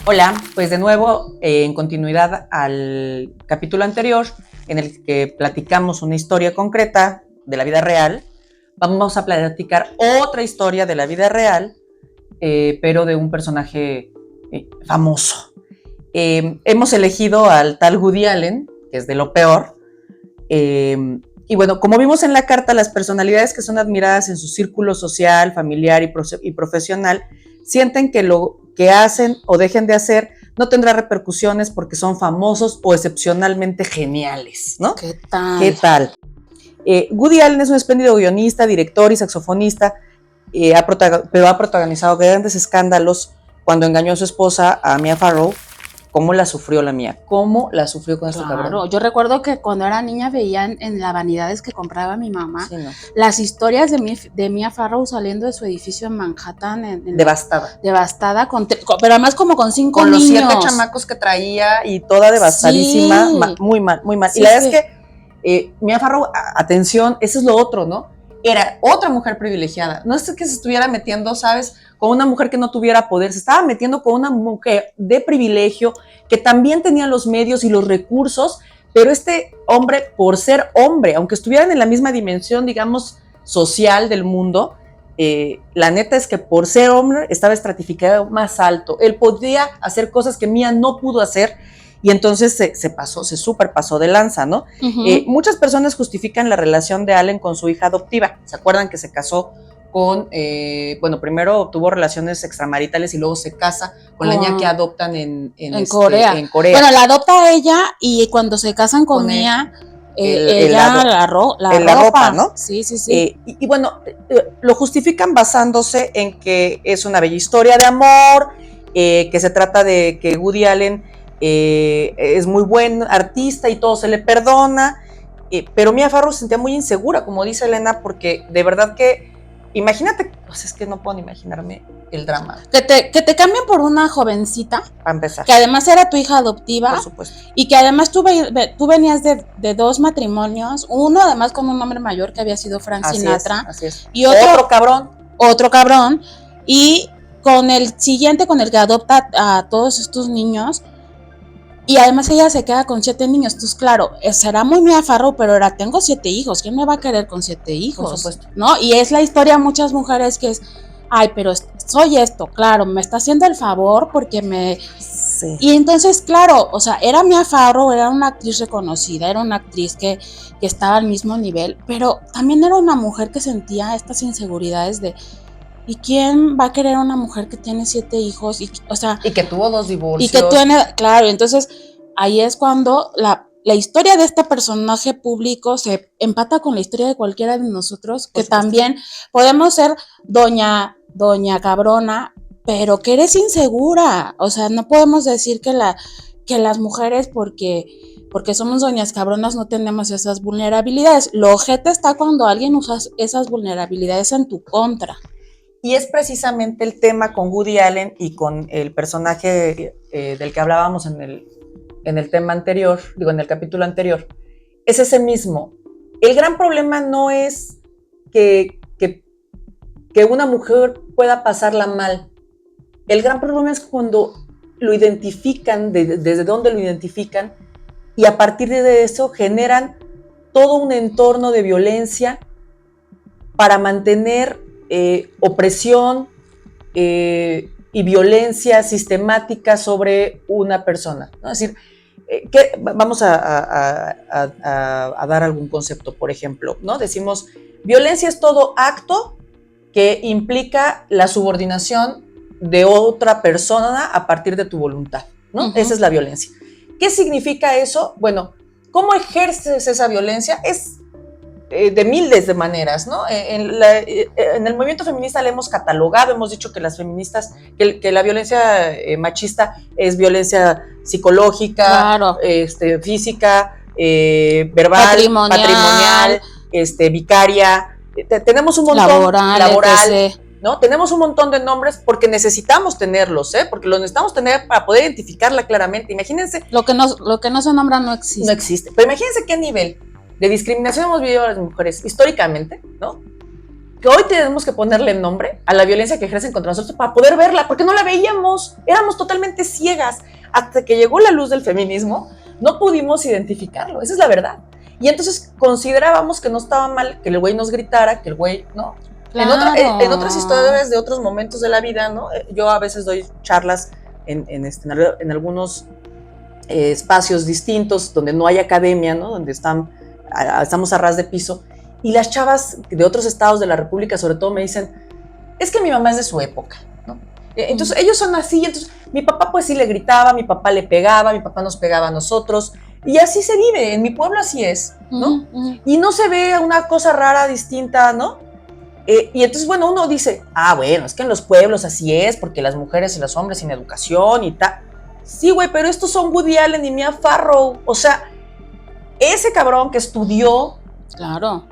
Hola, pues de nuevo, en continuidad al capítulo anterior, en el que platicamos una historia concreta de la vida real, vamos a platicar otra historia de la vida real, pero de un personaje famoso. Hemos elegido al tal Woody Allen, que es de lo peor, y bueno, como vimos en la carta, las personalidades que son admiradas en su círculo social, familiar y profesional sienten que lo que hacen o dejen de hacer no tendrá repercusiones porque son famosos o excepcionalmente geniales, ¿no? ¿Qué tal? ¿Qué tal? Woody Allen es un espléndido guionista, director y saxofonista, pero ha protagonizado grandes escándalos cuando engañó a su esposa, a Mia Farrow. ¿Cómo la sufrió la Mía? ¿Cómo la sufrió con este cabrón? Claro, yo recuerdo que cuando era niña veía en las vanidades que compraba mi mamá, sí, no, las historias de Mia Farrow saliendo de su edificio en Manhattan. Devastada. Devastada, pero además como con 5 con niños. Con los 7 chamacos que traía y toda devastadísima, sí. Muy mal, muy mal. Sí, y la verdad es que Mia Farrow, atención, eso es lo otro, ¿no? Era otra mujer privilegiada. No es que se estuviera metiendo, ¿sabes?, con una mujer que no tuviera poder, se estaba metiendo con una mujer de privilegio que también tenía los medios y los recursos, pero este hombre, por ser hombre, aunque estuvieran en la misma dimensión, digamos, social del mundo, la neta es que por ser hombre estaba estratificado más alto. Él podía hacer cosas que Mia no pudo hacer, y entonces se superpasó de lanza, ¿no? Muchas personas justifican la relación de Allen con su hija adoptiva. ¿Se acuerdan que se casó con, bueno, primero tuvo relaciones extramaritales y luego se casa con la niña que adoptan en Corea. Bueno, la adopta ella y cuando se casan con Mia, ella la ropa, ¿no? Sí, sí, sí. Y bueno, lo justifican basándose en que es una bella historia de amor, que se trata de que Woody Allen es muy buen artista y todo se le perdona, pero Mia Farrow se sentía muy insegura, como dice Elena, porque de verdad que imagínate, pues es que no puedo ni imaginarme el drama. Que te cambien por una jovencita. Para empezar. Que además era tu hija adoptiva. Por supuesto. Y que además tú venías de 2 matrimonios. Uno además con un hombre mayor que había sido Frank Sinatra. Así es. Y otro cabrón. Y con el siguiente, con el que adopta a todos estos niños. Y además ella se queda con 7 niños. Entonces, claro, será muy Mia Farrow, pero ahora tengo 7 hijos. ¿Quién me va a querer con 7 hijos? Por supuesto. ¿No? Y es la historia de muchas mujeres que es, ay, pero soy esto, claro, me está haciendo el favor porque me... Sí. Y entonces, claro, o sea, era Mia Farrow, era una actriz reconocida, era una actriz que estaba al mismo nivel, pero también era una mujer que sentía estas inseguridades de... ¿Y quién va a querer a una mujer que tiene 7 hijos? Y, o sea, y que tuvo 2 divorcios. Y que claro, entonces ahí es cuando la historia de este personaje público se empata con la historia de cualquiera de nosotros, que también podemos ser doña cabrona, pero que eres insegura. O sea, no podemos decir que las mujeres porque somos doñas cabronas no tenemos esas vulnerabilidades. Lo ojete está cuando alguien usa esas vulnerabilidades en tu contra. Y es precisamente el tema con Woody Allen y con el personaje del que hablábamos en el tema anterior, en el capítulo anterior, es ese mismo. El gran problema no es que una mujer pueda pasarla mal. El gran problema es cuando lo identifican, desde dónde lo identifican, y a partir de eso generan todo un entorno de violencia para mantener opresión y violencia sistemática sobre una persona, ¿no? Es decir, vamos a dar algún concepto, por ejemplo, ¿no? Decimos, violencia es todo acto que implica la subordinación de otra persona a partir de tu voluntad, ¿no? Esa es la violencia. ¿Qué significa eso? Bueno, ¿cómo ejerces esa violencia? Es de miles de maneras, ¿no? En el movimiento feminista le hemos catalogado, hemos dicho que las feministas, que la violencia machista es violencia psicológica, claro, física, verbal, patrimonial, vicaria. Tenemos un montón, laboral, ¿no? Tenemos un montón de nombres porque necesitamos tenerlos, porque los necesitamos tener para poder identificarla claramente. Imagínense. Lo que no se nombra no existe. No existe. Pero imagínense qué nivel de discriminación hemos vivido a las mujeres históricamente, ¿no? que hoy tenemos que ponerle nombre a la violencia que ejercen contra nosotros para poder verla, porque no la veíamos, éramos totalmente ciegas. Hasta que llegó la luz del feminismo, no pudimos identificarlo, esa es la verdad. Y entonces considerábamos que no estaba mal que el güey nos gritara, que el güey, ¿no? Claro. En otras historias de otros momentos de la vida, ¿no? Yo a veces doy charlas en algunos espacios distintos donde no hay academia, ¿no? Donde estamos a ras de piso, y las chavas de otros estados de la República sobre todo me dicen, es que mi mamá es de su época, ¿no? Entonces ellos son así, entonces mi papá pues sí le gritaba, mi papá le pegaba, mi papá nos pegaba a nosotros, y así se vive, en mi pueblo así es, ¿no? Y no se ve una cosa rara, distinta, ¿no? Y entonces, bueno, uno dice, bueno, es que en los pueblos así es, porque las mujeres y los hombres sin educación y tal. Sí, güey, pero estos son Woody Allen y Mia Farrow. O sea, ese cabrón que estudió, claro,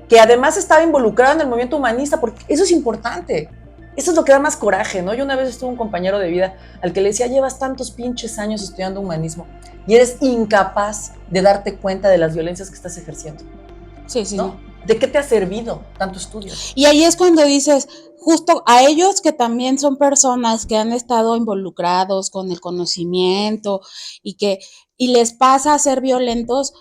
que además estaba involucrado en el movimiento humanista, porque eso es importante. Eso es lo que da más coraje, ¿no? Yo una vez estuve un compañero de vida al que le decía, llevas tantos pinches años estudiando humanismo y eres incapaz de darte cuenta de las violencias que estás ejerciendo. Sí, sí, ¿no? ¿De qué te ha servido tanto estudio? Y ahí es cuando dices, justo a ellos que también son personas que han estado involucrados con el conocimiento y les pasa a ser violentos,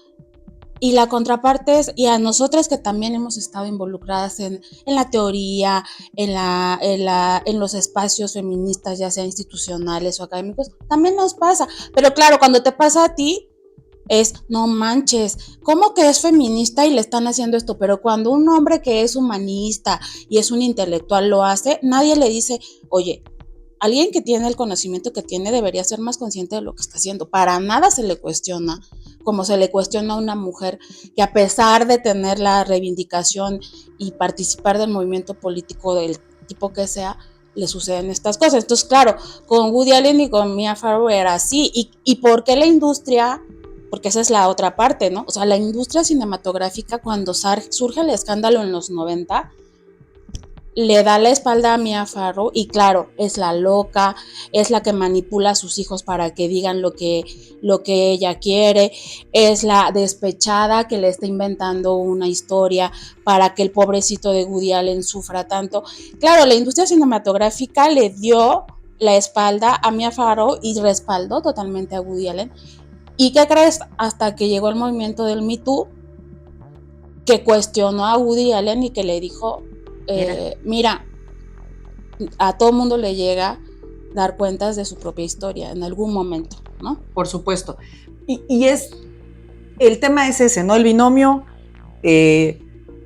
y la contraparte es, y a nosotras que también hemos estado involucradas en la teoría, en los espacios feministas, ya sea institucionales o académicos, también nos pasa. Pero claro, cuando te pasa a ti, es, no manches, ¿cómo que es feminista y le están haciendo esto? Pero cuando un hombre que es humanista y es un intelectual lo hace, nadie le dice, oye, alguien que tiene el conocimiento que tiene debería ser más consciente de lo que está haciendo. Para nada se le cuestiona, como se le cuestiona a una mujer que a pesar de tener la reivindicación y participar del movimiento político del tipo que sea, le suceden estas cosas. Entonces, claro, con Woody Allen y con Mia Farrow era así. ¿Y por qué la industria? Porque esa es la otra parte, ¿no? O sea, la industria cinematográfica, cuando surge el escándalo en los 90, le da la espalda a Mia Farrow y claro, es la loca, es la que manipula a sus hijos para que digan lo que ella quiere, es la despechada que le está inventando una historia para que el pobrecito de Woody Allen sufra tanto. Claro, la industria cinematográfica le dio la espalda a Mia Farrow y respaldó totalmente a Woody Allen. ¿Y qué crees? Hasta que llegó el movimiento del Me Too, que cuestionó a Woody Allen y que le dijo, mira, a todo mundo le llega dar cuentas de su propia historia en algún momento, ¿no? Por supuesto. Y el tema es ese, ¿no? El binomio,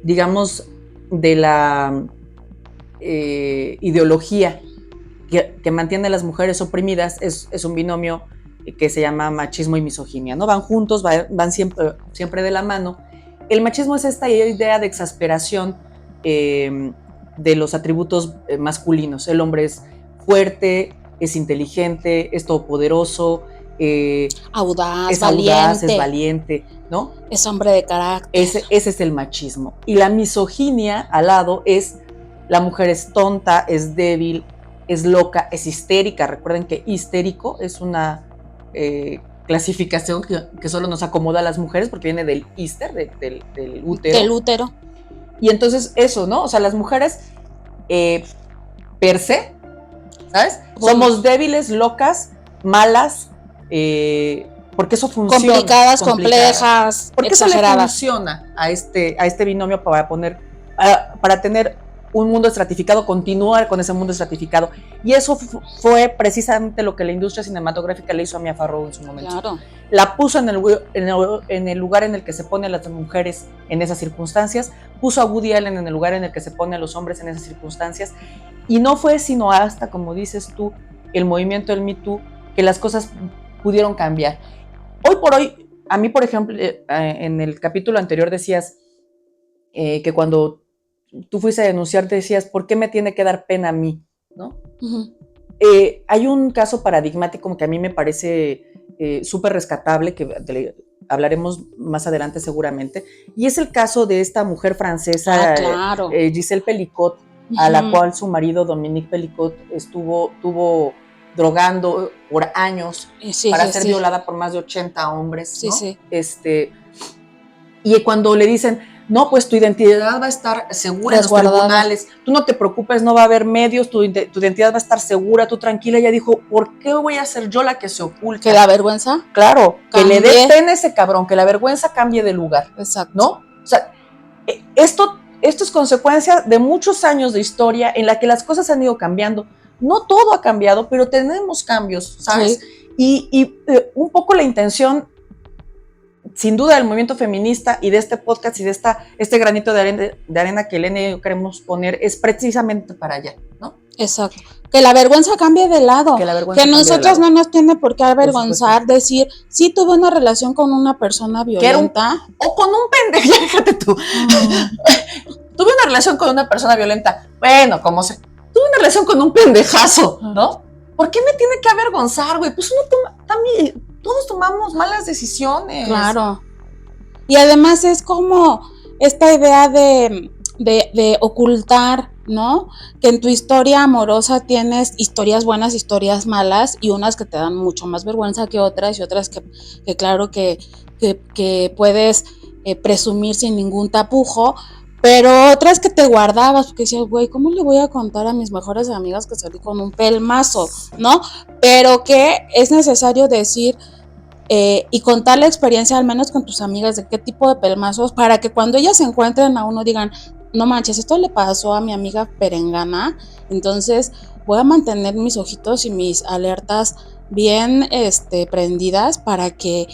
digamos, de la ideología que mantiene a las mujeres oprimidas es un binomio que se llama machismo y misoginia, ¿no? Van juntos, van siempre de la mano. El machismo es esta idea de exasperación de los atributos masculinos. El hombre es fuerte, es inteligente, es todopoderoso, audaz, valiente. Es valiente, ¿no? Es hombre de carácter. Ese es el machismo. Y la misoginia, al lado, es la mujer es tonta, es débil, es loca, es histérica. Recuerden que histérico es una clasificación que solo nos acomoda a las mujeres porque viene del hister, del útero. Del útero. Y entonces eso, ¿no? O sea, las mujeres per se, ¿sabes? Somos débiles, locas, malas, porque eso funciona. Complicadas, complejas, porque exageradas. Eso le funciona a este binomio para tener un mundo estratificado, continuar con ese mundo estratificado. Y eso fue precisamente lo que la industria cinematográfica le hizo a Mia Farrow en su momento. Claro. La puso en el lugar en el que se pone a las mujeres en esas circunstancias, puso a Woody Allen en el lugar en el que se pone a los hombres en esas circunstancias, y no fue sino hasta, como dices tú, el movimiento del Me Too, que las cosas pudieron cambiar. Hoy por hoy, a mí, por ejemplo, en el capítulo anterior decías que cuando tú fuiste a denunciar, te decías, ¿por qué me tiene que dar pena a mí? ¿No? Uh-huh. Hay un caso paradigmático que a mí me parece súper rescatable, que hablaremos más adelante seguramente, y es el caso de esta mujer francesa, claro. Gisèle Pelicot, a la cual su marido Dominique Pelicot estuvo drogando por años para ser violada por más de 80 hombres, ¿no? Sí. Y cuando le dicen, no, pues tu identidad va a estar segura en los tribunales, tú no te preocupes, no va a haber medios, tu identidad va a estar segura, tú tranquila. Ella dijo, ¿por qué voy a ser yo la que se oculta? Que la vergüenza. Claro, cambie. Que le dé pena a ese cabrón, que la vergüenza cambie de lugar. Exacto. ¿No? O sea, esto es consecuencia de muchos años de historia en la que las cosas han ido cambiando. No todo ha cambiado, pero tenemos cambios, ¿sabes? Sí. Y un poco la intención, sin duda, del movimiento feminista y de este podcast y de este granito de arena que Elena y yo queremos poner es precisamente para allá, ¿no? Exacto. Que la vergüenza cambie de lado. Que nosotros no nos tiene por qué avergonzar decir, sí tuve una relación con una persona violenta. O con un pendejo, fíjate tú. Tuve una relación con una persona violenta. Bueno, como se... Tuve una relación con un pendejazo, ¿no? ¿Por qué me tiene que avergonzar, güey? Pues uno toma, también, todos tomamos malas decisiones. Claro. Y además es como esta idea de ocultar, ¿no? Que en tu historia amorosa tienes historias buenas, historias malas, y unas que te dan mucho más vergüenza que otras, y otras que claro que puedes presumir sin ningún tapujo, pero otras que te guardabas, porque decías, güey, ¿cómo le voy a contar a mis mejores amigas que salí con un pelmazo, ¿no? Pero que es necesario decir y contar la experiencia, al menos con tus amigas, de qué tipo de pelmazos, para que cuando ellas se encuentren a uno digan, no manches, esto le pasó a mi amiga perengana, entonces voy a mantener mis ojitos y mis alertas bien prendidas para que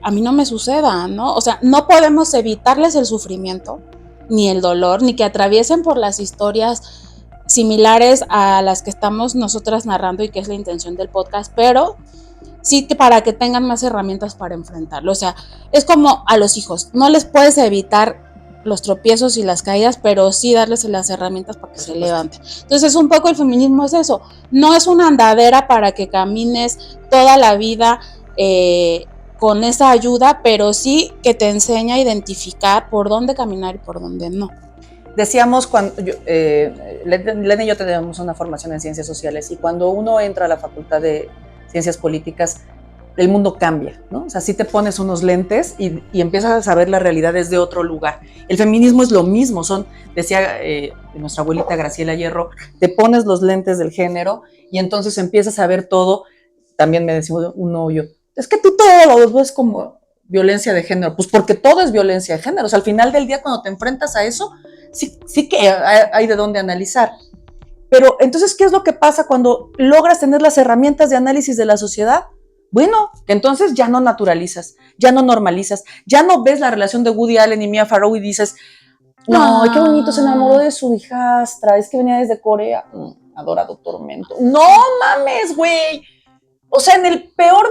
a mí no me suceda, ¿no? O sea, no podemos evitarles el sufrimiento, ni el dolor, ni que atraviesen por las historias similares a las que estamos nosotras narrando y que es la intención del podcast, pero sí que para que tengan más herramientas para enfrentarlo. O sea, es como a los hijos, no les puedes evitar los tropiezos y las caídas, pero sí darles las herramientas para que se levanten. Entonces, un poco el feminismo es eso, no es una andadera para que camines toda la vida con esa ayuda, pero sí que te enseña a identificar por dónde caminar y por dónde no. Decíamos, cuando Lena y yo tenemos una formación en ciencias sociales, y cuando uno entra a la facultad de ciencias políticas, el mundo cambia, ¿no? O sea, si te pones unos lentes y empiezas a ver la realidad desde otro lugar. El feminismo es lo mismo, decía nuestra abuelita Graciela Hierro, te pones los lentes del género y entonces empiezas a ver todo. También me decía un novio, es que tú todo lo ves como violencia de género, pues porque todo es violencia de género. O sea, al final del día, cuando te enfrentas a eso, sí que hay de dónde analizar. Pero entonces, ¿qué es lo que pasa cuando logras tener las herramientas de análisis de la sociedad? Bueno, que entonces ya no naturalizas, ya no normalizas, ya no ves la relación de Woody Allen y Mia Farrow y dices, no, qué bonito, se enamoró de su hijastra, es que venía desde Corea, adora Doctor Mento. No mames, güey. O sea, en el peor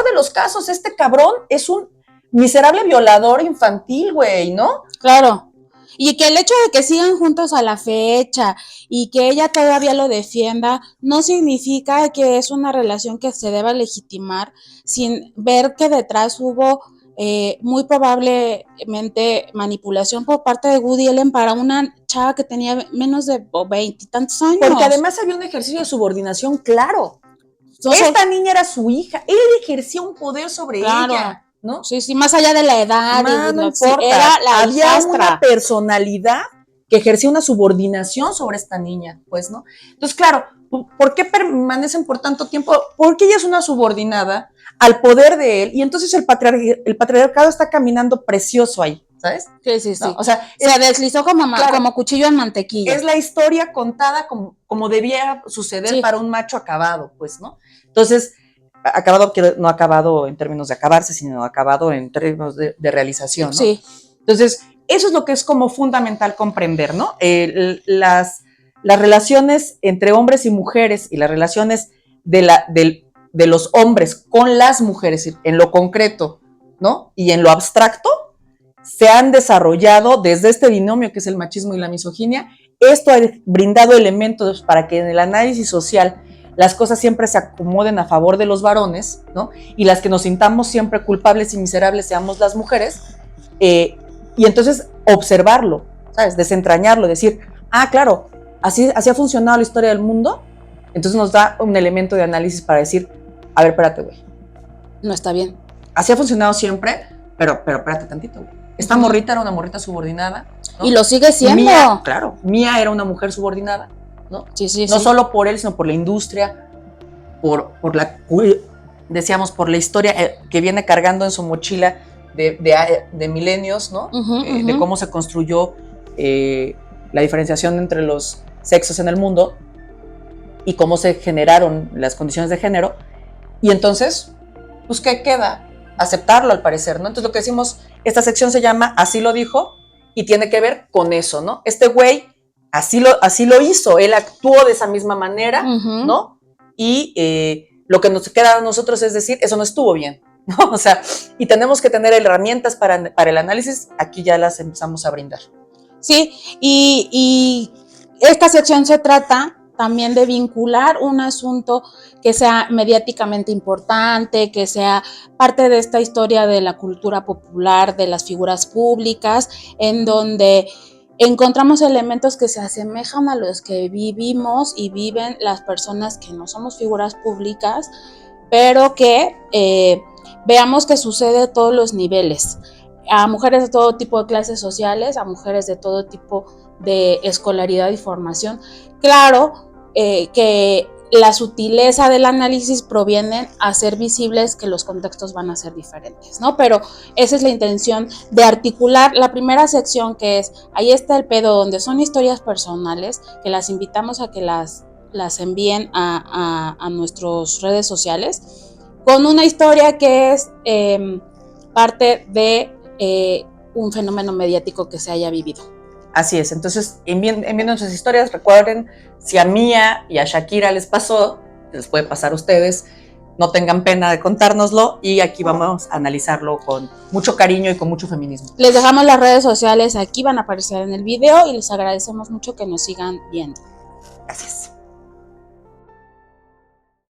de los casos, este cabrón es un miserable violador infantil, güey, ¿no? Claro. Y que el hecho de que sigan juntos a la fecha y que ella todavía lo defienda no significa que es una relación que se deba legitimar sin ver que detrás hubo muy probablemente manipulación por parte de Woody Allen para una chava que tenía menos de 20 y tantos años. Porque además había un ejercicio de subordinación claro. Entonces, esta niña era su hija, él ejercía un poder sobre ella, ¿no? Sí, más allá de la edad, no importa. Era había hijastra. Una personalidad que ejercía una subordinación sobre esta niña, pues, ¿no? Entonces, claro, ¿por qué permanecen por tanto tiempo? Porque ella es una subordinada al poder de él, y entonces el patriarcado está caminando precioso ahí, ¿sabes? Sí. ¿No? O sea, se deslizó como cuchillo en mantequilla. Es la historia contada como debía suceder para un macho acabado, pues, ¿no? Entonces, acabado, no acabado en términos de acabarse, sino acabado en términos de realización, ¿no? Sí. Entonces, eso es lo que es como fundamental comprender, ¿no? Las relaciones entre hombres y mujeres y las relaciones de los hombres con las mujeres en lo concreto, ¿no? Y en lo abstracto, se han desarrollado desde este binomio que es el machismo y la misoginia. Esto ha brindado elementos para que en el análisis social las cosas siempre se acomoden a favor de los varones, ¿no? Y las que nos sintamos siempre culpables y miserables seamos las mujeres. Y entonces observarlo, ¿sabes? Desentrañarlo, decir, claro, así ha funcionado la historia del mundo. Entonces nos da un elemento de análisis para decir, a ver, espérate, güey. No está bien. Así ha funcionado siempre, pero espérate tantito, güey. Esta morrita era una morrita subordinada, ¿no? Y lo sigue siendo. Mía, claro, Mía era una mujer subordinada, ¿no? Sí. No solo por él, sino por la industria, por la historia que viene cargando en su mochila de milenios, ¿no? De cómo se construyó la diferenciación entre los sexos en el mundo y cómo se generaron las condiciones de género. Y entonces, pues, ¿qué queda? Aceptarlo, al parecer, ¿no? Entonces, lo que decimos, esta sección se llama Así lo dijo, y tiene que ver con eso, ¿no? Este güey así lo hizo, él actuó de esa misma manera, ¿no? Y lo que nos queda a nosotros es decir, eso no estuvo bien, ¿no? O sea, y tenemos que tener herramientas para el análisis, aquí ya las empezamos a brindar. Sí, y esta sección se trata también de vincular un asunto que sea mediáticamente importante, que sea parte de esta historia de la cultura popular, de las figuras públicas, en donde encontramos elementos que se asemejan a los que vivimos y viven las personas que no somos figuras públicas, pero que veamos que sucede a todos los niveles, a mujeres de todo tipo de clases sociales, a mujeres de todo tipo de escolaridad y formación. Claro, que la sutileza del análisis proviene a ser visibles que los contextos van a ser diferentes, ¿no? Pero esa es la intención de articular la primera sección, que es Ahí está el pedo, donde son historias personales, que las invitamos a que las envíen a nuestras redes sociales, con una historia que es parte de un fenómeno mediático que se haya vivido. Así es, entonces enviando sus historias, recuerden, si a Mía y a Shakira les pasó, les puede pasar a ustedes, no tengan pena de contárnoslo y aquí vamos a analizarlo con mucho cariño y con mucho feminismo. Les dejamos las redes sociales, aquí van a aparecer en el video y les agradecemos mucho que nos sigan viendo. Gracias.